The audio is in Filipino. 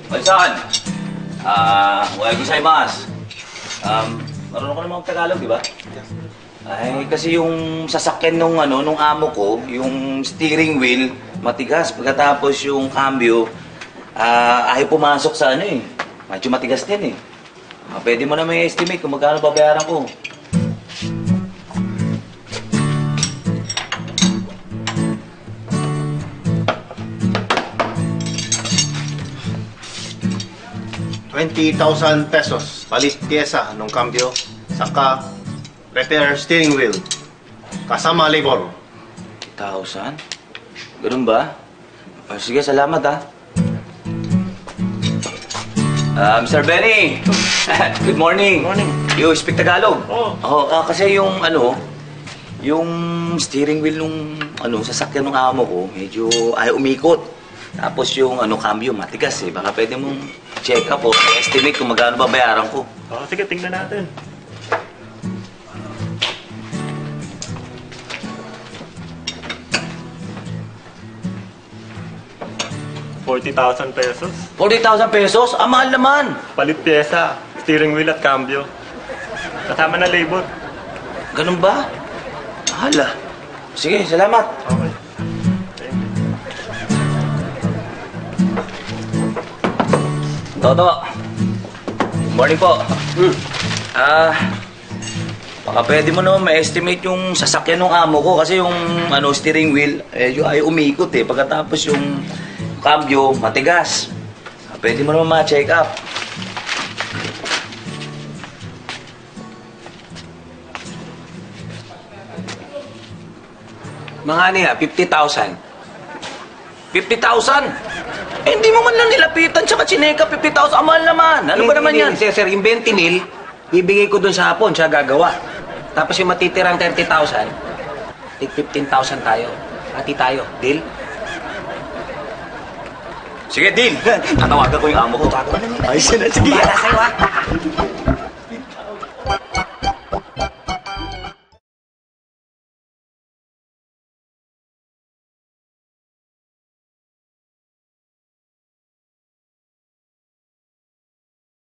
Bansan! Wala gozaimasu. Marunong ka naman Tagalog, di ba? Ay, kasi yung sasakyan nung amo ko, yung steering wheel, matigas. Pagkatapos yung cambio, ayaw pumasok sa medyo matigas din eh. Pwede mo na may estimate kung magkano babayaran ko. ₱20,000 palit pyesa nung cambio, saka repair steering wheel, kasama labor. 1,000? Ganun ba? Sige, salamat Mr. Benny! Good morning! Morning. You speak Tagalog? Oo. Kasi yung yung steering wheel nung sasakyan ng amo ko, medyo ayaw umikot. Tapos yung cambio matigas eh. Baka pwede mong check up o estimate kung magkano babayaran ko. Sige, tingnan natin. ₱40,000. 40,000 pesos? Mahal naman! Palit pyesa, steering wheel at cambio. Kasama na labor. Ganun ba? Mahal Sige, salamat. Okay. Toto. Good morning po. Baka pwede mo naman ma-estimate yung sasakyan ng amo ko kasi yung steering wheel, ay umikot eh. Pagkatapos yung cambio, matigas. Pwede mo naman ma-check up. Mga niya, 50,000. 50,000? Hindi mo man lang nilapitan tsaka chineka 50,000. Mahal naman. Ano ba naman yan? Sir, yung 20,000, ibigay ko dun sa hapon, siya gagawa. Tapos yung matitirang 30,000, tig 15,000 tayo. Hati tayo. Deal? Sige, deal. Tatawagan ko yung amo ko. Ayos na, sige. Wala sa'yo,